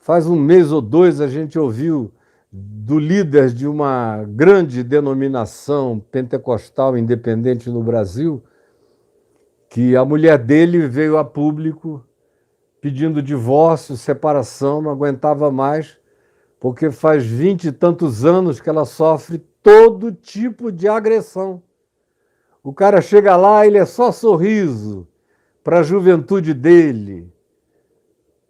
Faz um mês ou dois a gente ouviu do líder de uma grande denominação pentecostal independente no Brasil, que a mulher dele veio a público pedindo divórcio, separação, não aguentava mais, porque faz 20 e tantos anos que ela sofre todo tipo de agressão. O cara chega lá, ele é só sorriso para a juventude dele,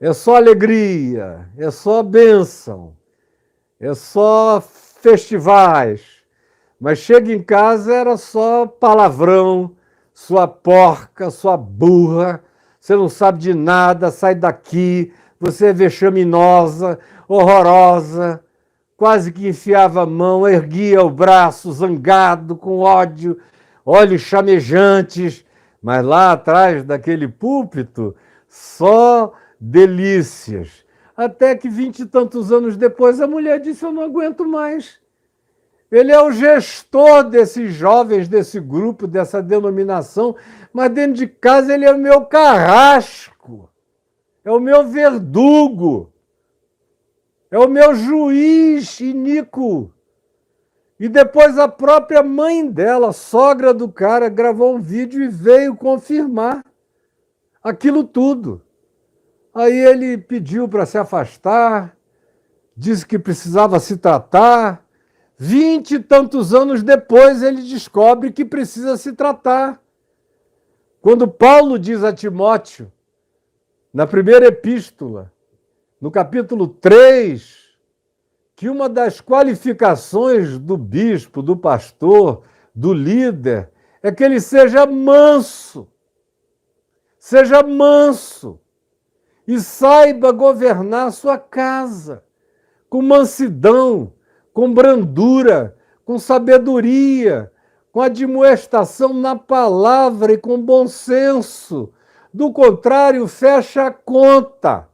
é só alegria, é só bênção, é só festivais. Mas chega em casa, era só palavrão, sua porca, sua burra, você não sabe de nada, sai daqui, você é vexaminosa, horrorosa, quase que enfiava a mão, erguia o braço, zangado, com ódio, olhos chamejantes, mas lá atrás daquele púlpito, só delícias. Até que 20 e tantos anos depois a mulher disse: eu não aguento mais. Ele é o gestor desses jovens, desse grupo, dessa denominação, mas dentro de casa ele é o meu carrasco, é o meu verdugo, é o meu juiz iníquo. E depois a própria mãe dela, sogra do cara, gravou um vídeo e veio confirmar aquilo tudo. Aí ele pediu para se afastar, disse que precisava se tratar. 20 e tantos anos depois ele descobre que precisa se tratar. Quando Paulo diz a Timóteo, na primeira epístola, no capítulo 3, que uma das qualificações do bispo, do pastor, do líder, é que ele seja manso e saiba governar sua casa com mansidão, com brandura, com sabedoria, com admoestação na palavra e com bom senso. Do contrário, fecha a conta,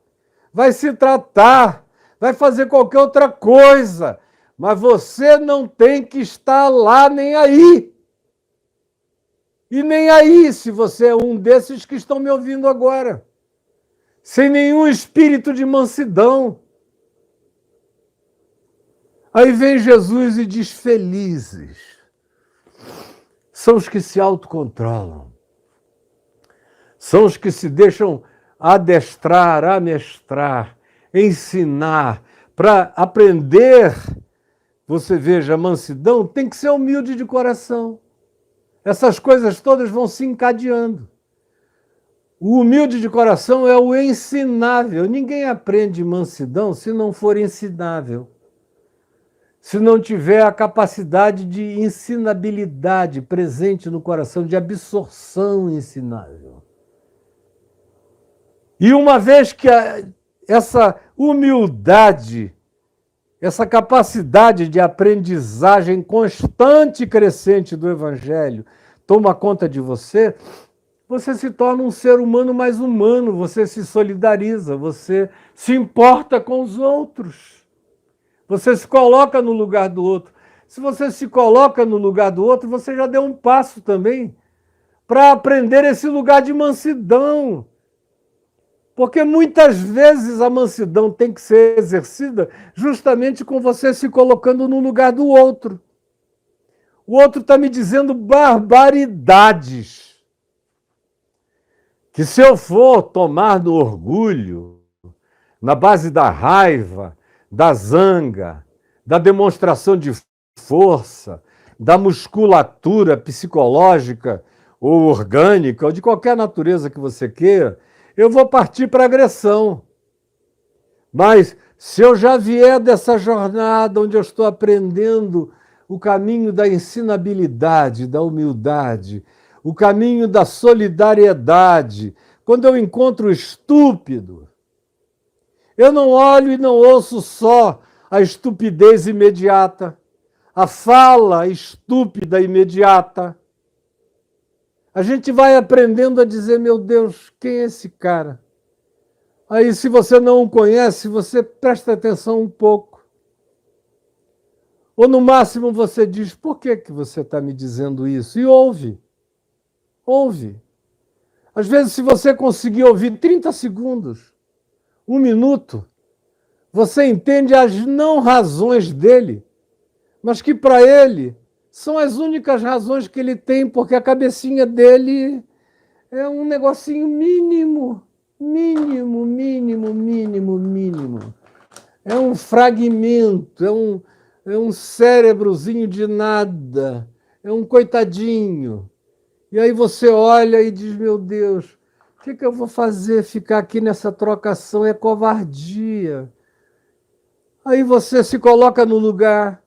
vai se tratar, vai fazer qualquer outra coisa, mas você não tem que estar lá nem aí. E nem aí, se você é um desses que estão me ouvindo agora, sem nenhum espírito de mansidão. Aí vem Jesus e diz: felizes são os que se autocontrolam, são os que se deixam adestrar, amestrar, ensinar, para aprender. Você veja, a mansidão tem que ser humilde de coração. Essas coisas todas vão se encadeando. O humilde de coração é o ensinável. Ninguém aprende mansidão se não for ensinável. Se não tiver a capacidade de ensinabilidade presente no coração, de absorção ensinável. E uma vez que essa humildade, essa capacidade de aprendizagem constante e crescente do Evangelho toma conta de você, você se torna um ser humano mais humano, você se solidariza, você se importa com os outros. Você se coloca no lugar do outro. Se você se coloca no lugar do outro, você já deu um passo também para aprender esse lugar de mansidão. Porque muitas vezes a mansidão tem que ser exercida justamente com você se colocando no lugar do outro. O outro está me dizendo barbaridades. Que se eu for tomar no orgulho, na base da raiva, da zanga, da demonstração de força, da musculatura psicológica ou orgânica, ou de qualquer natureza que você queira, eu vou partir para a agressão. Mas se eu já vier dessa jornada onde eu estou aprendendo o caminho da ensinabilidade, da humildade, o caminho da solidariedade, quando eu encontro o estúpido, eu não olho e não ouço só a estupidez imediata, a fala estúpida imediata. A gente vai aprendendo a dizer: meu Deus, quem é esse cara? Aí, se você não o conhece, você presta atenção um pouco. Ou, no máximo, você diz: por que você está me dizendo isso? E ouve. Ouve. Às vezes, se você conseguir ouvir 30 segundos, 1 minuto, Você entende as não razões dele, mas que para ele são as únicas razões que ele tem, porque a cabecinha dele é um negocinho mínimo, mínimo, mínimo, mínimo, mínimo. É um fragmento, é um cérebrozinho de nada, é um coitadinho. E aí você olha e diz, meu Deus, o que eu vou fazer? Ficar aqui nessa trocação é covardia. Aí você se coloca no lugar.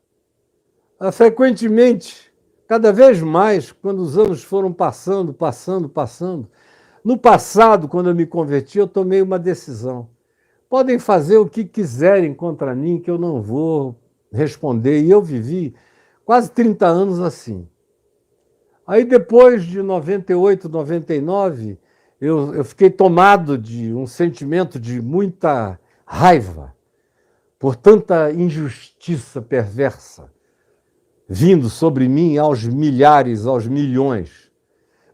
Frequentemente, cada vez mais, quando os anos foram passando, passando. No passado, quando eu me converti, eu tomei uma decisão. Podem fazer o que quiserem contra mim, que eu não vou responder. E eu vivi quase 30 anos assim. Aí depois de 98, 99, eu fiquei tomado de um sentimento de muita raiva por tanta injustiça perversa vindo sobre mim aos milhares, aos milhões.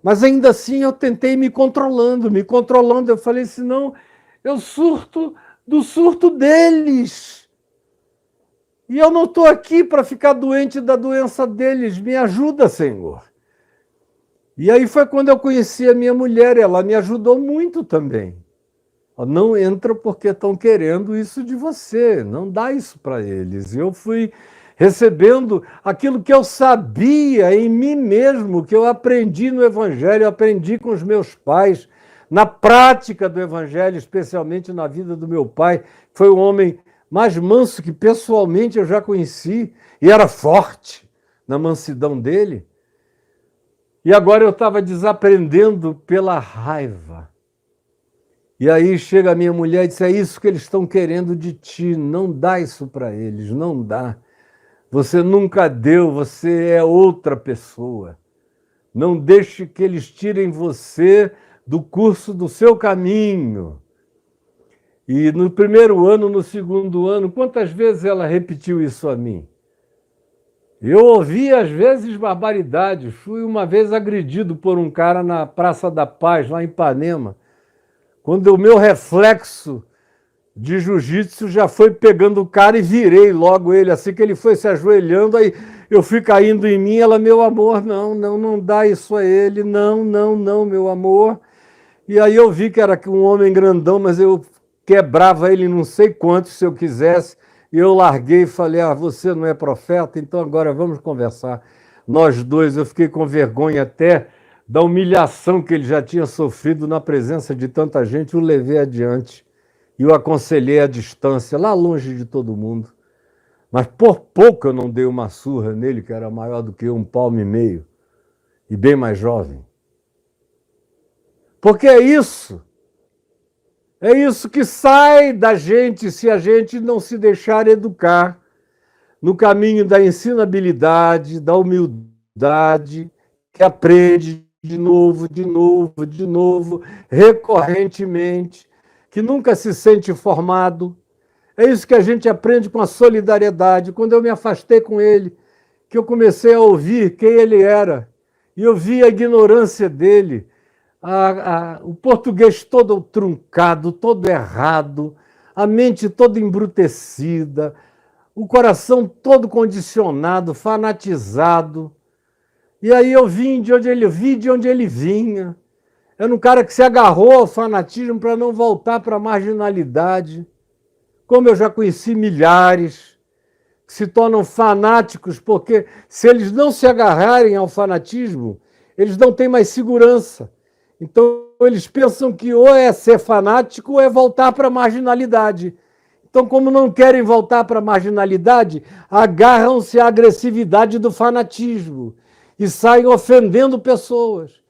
Mas ainda assim eu tentei me controlando. Eu falei, senão eu surto do surto deles. E eu não estou aqui para ficar doente da doença deles. Me ajuda, Senhor. E aí foi quando eu conheci a minha mulher. Ela me ajudou muito também. Não entra porque estão querendo isso de você. Não dá isso para eles. Eu fui recebendo aquilo que eu sabia em mim mesmo, que eu aprendi no Evangelho, eu aprendi com os meus pais, na prática do Evangelho, especialmente na vida do meu pai. Foi o homem mais manso que pessoalmente eu já conheci, e era forte na mansidão dele. E agora eu estava desaprendendo pela raiva. E aí chega a minha mulher e diz, é isso que eles estão querendo de ti, não dá isso para eles, não dá. Você nunca deu, você é outra pessoa. Não deixe que eles tirem você do curso do seu caminho. E no primeiro ano, no segundo ano, quantas vezes ela repetiu isso a mim? Eu ouvi, às vezes, barbaridades. Fui uma vez agredido por um cara na Praça da Paz, lá em Ipanema, quando o meu reflexo de jiu-jitsu já foi pegando o cara e virei logo ele. Assim que ele foi se ajoelhando, aí eu fui caindo em mim. Ela, meu amor, não dá isso a ele. Não, meu amor. E aí eu vi que era um homem grandão, mas eu quebrava ele não sei quanto, se eu quisesse. E eu larguei e falei, você não é profeta? Então agora vamos conversar. Nós dois, eu fiquei com vergonha até da humilhação que ele já tinha sofrido na presença de tanta gente, o levei adiante. E o aconselhei à distância, lá longe de todo mundo. Mas por pouco eu não dei uma surra nele, que era maior do que eu, 1,5 palmo, e bem mais jovem. Porque é isso que sai da gente se a gente não se deixar educar no caminho da ensinabilidade, da humildade, que aprende de novo, recorrentemente, que nunca se sente formado. É isso que a gente aprende com a solidariedade. Quando eu me afastei com ele, que eu comecei a ouvir quem ele era, e eu vi a ignorância dele, o português todo truncado, todo errado, a mente toda embrutecida, o coração todo condicionado, fanatizado. E aí eu vi de onde ele vinha. Era um cara que se agarrou ao fanatismo para não voltar para a marginalidade. Como eu já conheci milhares que se tornam fanáticos, porque se eles não se agarrarem ao fanatismo, eles não têm mais segurança. Então eles pensam que ou é ser fanático ou é voltar para a marginalidade. Então, como não querem voltar para a marginalidade, agarram-se à agressividade do fanatismo e saem ofendendo pessoas.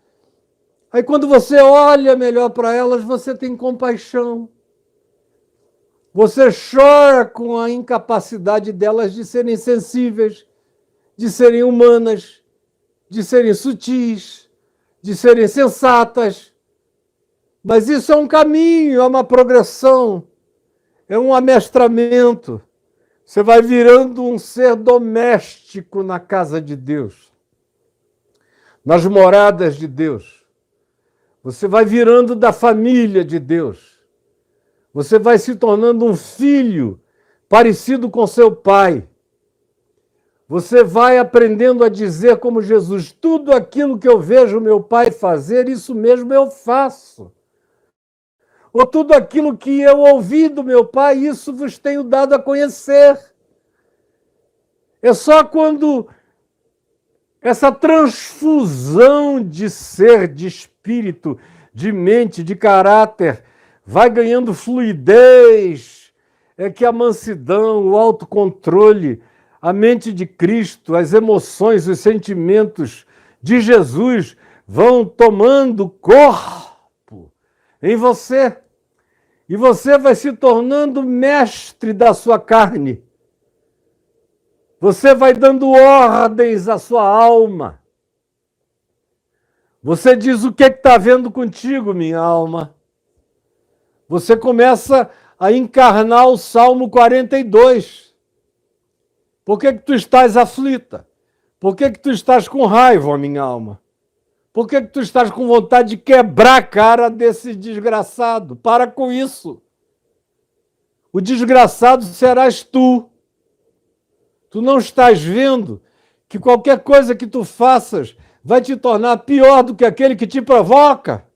Aí quando você olha melhor para elas, você tem compaixão. Você chora com a incapacidade delas de serem sensíveis, de serem humanas, de serem sutis, de serem sensatas. Mas isso é um caminho, é uma progressão, é um amestramento. Você vai virando um ser doméstico na casa de Deus, nas moradas de Deus. Você vai virando da família de Deus. Você vai se tornando um filho parecido com seu pai. Você vai aprendendo a dizer como Jesus: tudo aquilo que eu vejo meu pai fazer, isso mesmo eu faço. Ou tudo aquilo que eu ouvi do meu pai, isso vos tenho dado a conhecer. É só quando essa transfusão de ser, de espírito, de mente, de caráter, vai ganhando fluidez, é que a mansidão, o autocontrole, a mente de Cristo, as emoções, os sentimentos de Jesus vão tomando corpo em você. E você vai se tornando mestre da sua carne. Você vai dando ordens à sua alma. Você diz: o que está vendo contigo, minha alma? Você começa a encarnar o Salmo 42. Por que tu estás aflita? Por que tu estás com raiva, minha alma? Por que tu estás com vontade de quebrar a cara desse desgraçado? Para com isso. O desgraçado serás tu. Tu não estás vendo que qualquer coisa que tu faças vai te tornar pior do que aquele que te provoca?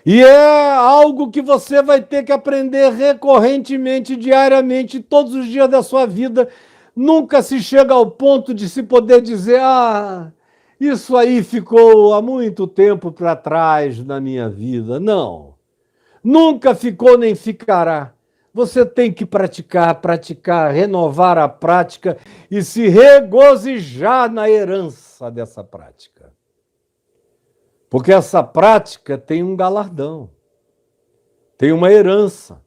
E é algo que você vai ter que aprender recorrentemente, diariamente, todos os dias da sua vida. Nunca se chega ao ponto de se poder dizer: ah, isso aí ficou há muito tempo para trás na minha vida. Não. Nunca ficou nem ficará. Você tem que praticar, renovar a prática e se regozijar na herança dessa prática. Porque essa prática tem um galardão, tem uma herança.